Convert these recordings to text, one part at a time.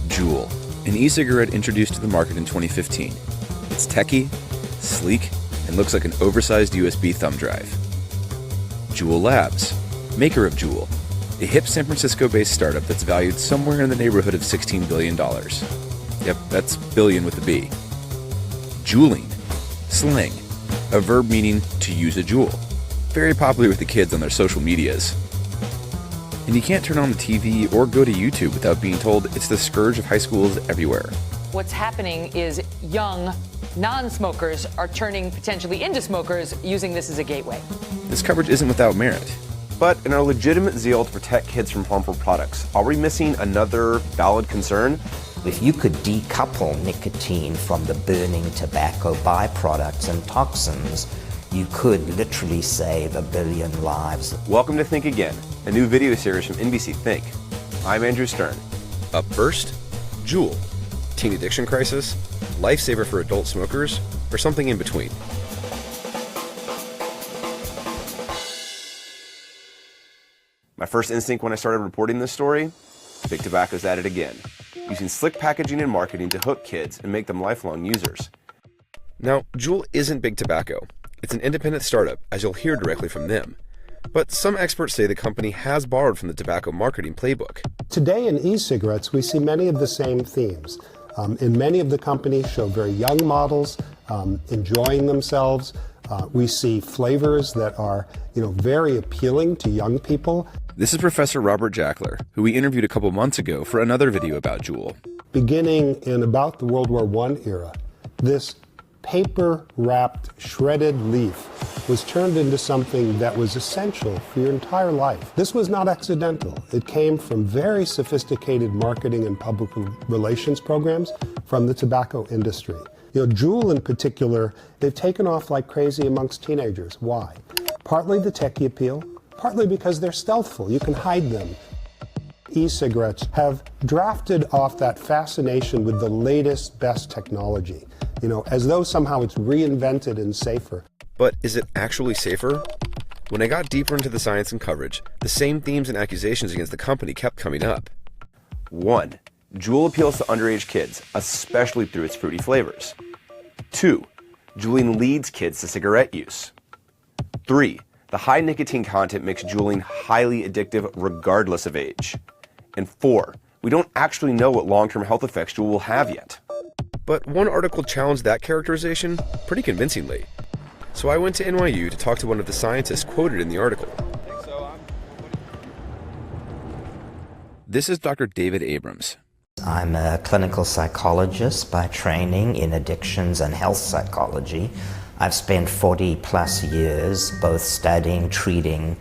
Juul, an e-cigarette introduced to the market in 2015. It's techy, sleek, and looks like an oversized USB thumb drive. Juul Labs, maker of Juul, a hip San Francisco-based startup that's valued somewhere in the neighborhood of $16 billion. Yep, that's billion with a B. Juuling, slang, a verb meaning to use a Juul. Very popular with the kids on their social medias. And you can't turn on the TV or go to YouTube without being told it's the scourge of high schools everywhere. What's happening is young non-smokers are turning potentially into smokers using this as a gateway. This coverage isn't without merit. But in our legitimate zeal to protect kids from harmful products, are we missing another valid concern? If you could decouple nicotine from the burning tobacco byproducts and toxins, you could literally save 1 billion lives. Welcome to Think Again, a new video series from NBC Think. I'm Andrew Stern. Up first, Juul. Teen addiction crisis, lifesaver for adult smokers, or something in between. My first instinct when I started reporting this story, Big Tobacco's at it again, using slick packaging and marketing to hook kids and make them lifelong users. Now, Juul isn't Big Tobacco. It's an independent startup, as you'll hear directly from them. But some experts say the company has borrowed from the tobacco marketing playbook. Today in e-cigarettes, we see many of the same themes. In many of the companies show very young models enjoying themselves. We see flavors that are, very appealing to young people. This is Professor Robert Jackler, who we interviewed a couple months ago for another video about Juul. Beginning in about the World War I era, this paper-wrapped, shredded leaf was turned into something that was essential for your entire life. This was not accidental. It came from very sophisticated marketing and public relations programs from the tobacco industry. Juul in particular, they've taken off like crazy amongst teenagers. Why? Partly the techie appeal, partly because they're stealthful. You can hide them. E-cigarettes have drafted off that fascination with the latest, best technology, as though somehow it's reinvented and safer. But is it actually safer? When I got deeper into the science and coverage, the same themes and accusations against the company kept coming up. 1. Juul appeals to underage kids, especially through its fruity flavors. 2. Juuling leads kids to cigarette use. 3. The high nicotine content makes Juuling highly addictive regardless of age. And 4. We don't actually know what long-term health effects Juul will have yet. But one article challenged that characterization pretty convincingly. So I went to NYU to talk to one of the scientists quoted in the article. This is Dr. David Abrams. I'm a clinical psychologist by training in addictions and health psychology. I've spent 40 plus years both studying, treating,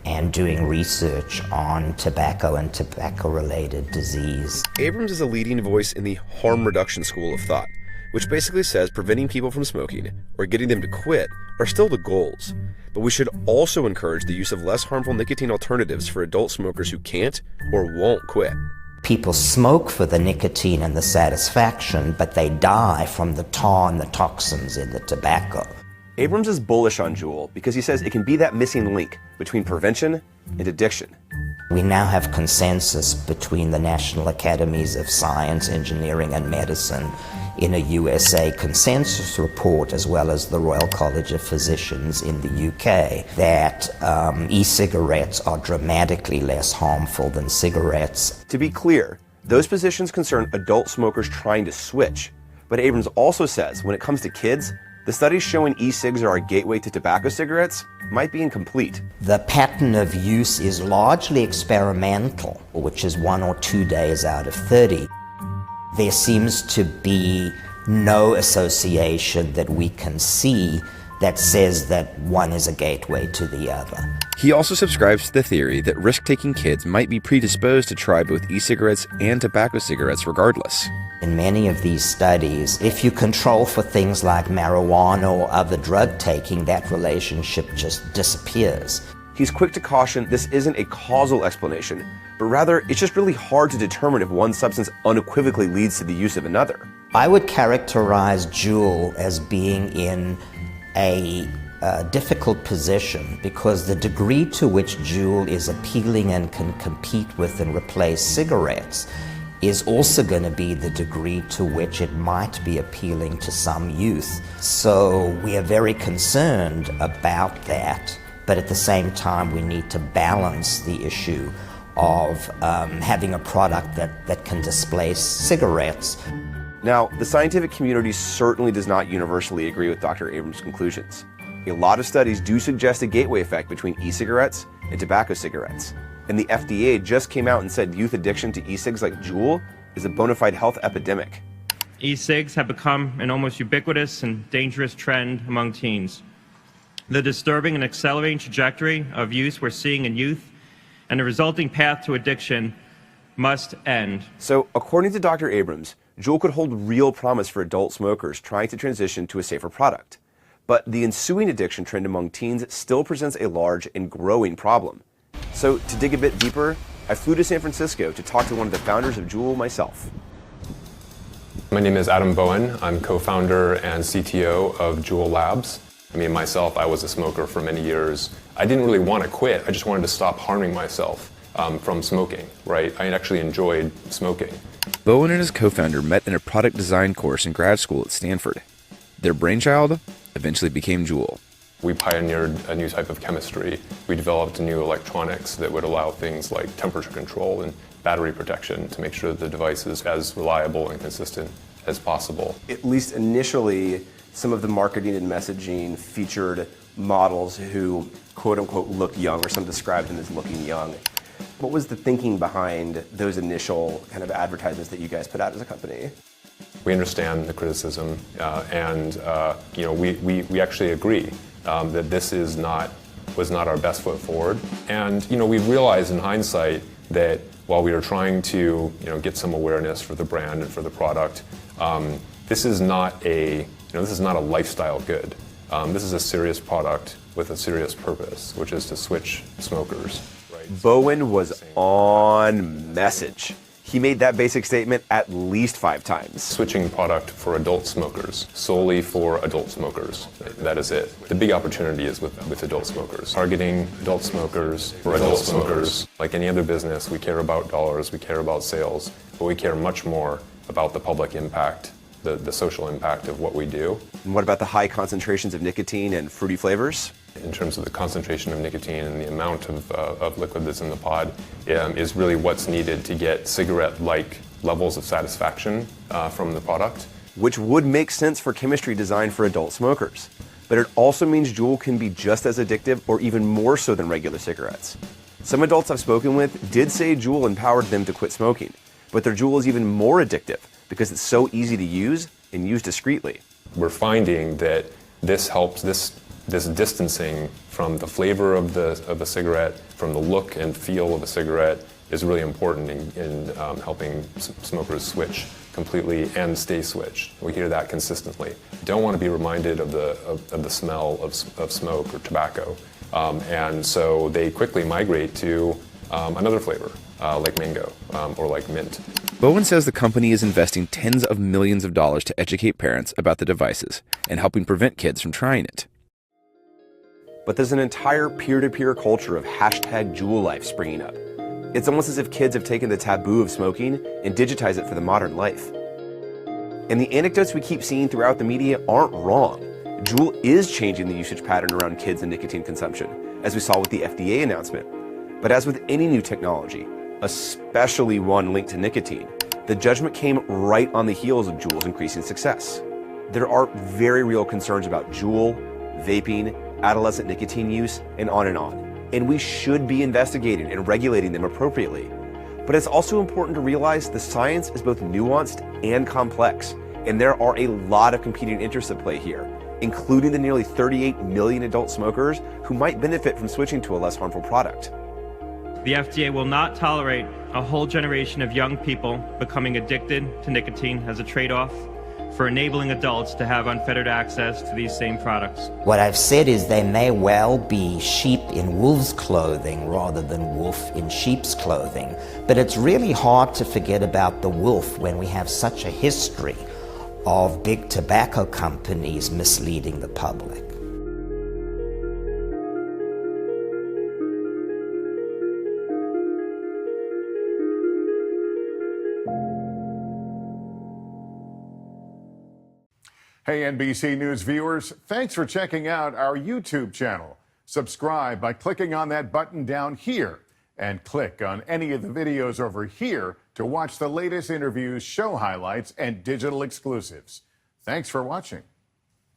and doing research on tobacco and tobacco-related disease. Abrams is a leading voice in the harm reduction school of thought, which basically says preventing people from smoking or getting them to quit are still the goals. But we should also encourage the use of less harmful nicotine alternatives for adult smokers who can't or won't quit. People smoke for the nicotine and the satisfaction, but they die from the tar and the toxins in the tobacco. Abrams is bullish on Juul because he says it can be that missing link between prevention and addiction. We now have consensus between the National Academies of Science, Engineering, and Medicine in a USA consensus report, as well as the Royal College of Physicians in the UK, that e-cigarettes are dramatically less harmful than cigarettes. To be clear, those positions concern adult smokers trying to switch. But Abrams also says when it comes to kids, the studies showing e-cigs are a gateway to tobacco cigarettes might be incomplete. The pattern of use is largely experimental, which is 1 or 2 days out of 30. There seems to be no association that we can see that says that one is a gateway to the other. He also subscribes to the theory that risk-taking kids might be predisposed to try both e-cigarettes and tobacco cigarettes regardless. In many of these studies, if you control for things like marijuana or other drug taking, that relationship just disappears. He's quick to caution this isn't a causal explanation, but rather it's just really hard to determine if one substance unequivocally leads to the use of another. I would characterize Juul as being in a difficult position because the degree to which Juul is appealing and can compete with and replace cigarettes is also going to be the degree to which it might be appealing to some youth. So we are very concerned about that, but at the same time we need to balance the issue of having a product that can displace cigarettes. Now, the scientific community certainly does not universally agree with Dr. Abrams' conclusions. A lot of studies do suggest a gateway effect between e-cigarettes and tobacco cigarettes. And the FDA just came out and said youth addiction to e-cigs like Juul is a bona fide health epidemic. E-cigs have become an almost ubiquitous and dangerous trend among teens. The disturbing and accelerating trajectory of use we're seeing in youth and the resulting path to addiction must end. So, according to Dr. Abrams, Juul could hold real promise for adult smokers trying to transition to a safer product. But the ensuing addiction trend among teens still presents a large and growing problem. So, to dig a bit deeper, I flew to San Francisco to talk to one of the founders of Juul myself. My name is Adam Bowen. I'm co-founder and CTO of Juul Labs. Myself, I was a smoker for many years. I didn't really want to quit. I just wanted to stop harming myself from smoking, right? I actually enjoyed smoking. Bowen and his co-founder met in a product design course in grad school at Stanford. Their brainchild eventually became Juul. We pioneered a new type of chemistry. We developed new electronics that would allow things like temperature control and battery protection to make sure that the device is as reliable and consistent as possible. At least initially, some of the marketing and messaging featured models who, quote unquote, looked young, or some described them as looking young. What was the thinking behind those initial kind of advertisements that you guys put out as a company? We understand the criticism, and we actually agree that this was not our best foot forward. And we realized in hindsight that while we were trying to get some awareness for the brand and for the product, this is not a lifestyle good. This is a serious product with a serious purpose, which is to switch smokers. Right? Bowen was on message. He made that basic statement at least 5 times. Switching product for adult smokers, solely for adult smokers. That is it. The big opportunity is with adult smokers. Targeting adult smokers for adult smokers. Like any other business, we care about dollars, we care about sales, but we care much more about the public impact, the social impact of what we do. And what about the high concentrations of nicotine and fruity flavors? In terms of the concentration of nicotine and the amount of liquid that's in the pod is really what's needed to get cigarette-like levels of satisfaction from the product. Which would make sense for chemistry designed for adult smokers. But it also means Juul can be just as addictive or even more so than regular cigarettes. Some adults I've spoken with did say Juul empowered them to quit smoking, but their Juul is even more addictive because it's so easy to use and use discreetly. We're finding that this helps, this distancing from the flavor of a cigarette, from the look and feel of a cigarette, is really important in helping smokers switch completely and stay switched. We hear that consistently. Don't want to be reminded of the smell of smoke or tobacco, and so they quickly migrate to another flavor, like mango or like mint. Bowen says the company is investing tens of millions of dollars to educate parents about the devices and helping prevent kids from trying it. But there's an entire peer-to-peer culture of hashtag Juul life springing up. It's almost as if kids have taken the taboo of smoking and digitized it for the modern life. And the anecdotes we keep seeing throughout the media aren't wrong. Juul is changing the usage pattern around kids and nicotine consumption, as we saw with the FDA announcement. But as with any new technology, especially one linked to nicotine, the judgment came right on the heels of Juul's increasing success. There are very real concerns about Juul, vaping, adolescent nicotine use, and on. And we should be investigating and regulating them appropriately. But it's also important to realize the science is both nuanced and complex, and there are a lot of competing interests at play here, including the nearly 38 million adult smokers who might benefit from switching to a less harmful product. The FDA will not tolerate a whole generation of young people becoming addicted to nicotine as a trade-off for enabling adults to have unfettered access to these same products. What I've said is they may well be sheep in wolves' clothing rather than wolf in sheep's clothing, but it's really hard to forget about the wolf when we have such a history of big tobacco companies misleading the public. Hey, NBC News viewers, thanks for checking out our YouTube channel. Subscribe by clicking on that button down here and click on any of the videos over here to watch the latest interviews, show highlights, and digital exclusives. Thanks for watching.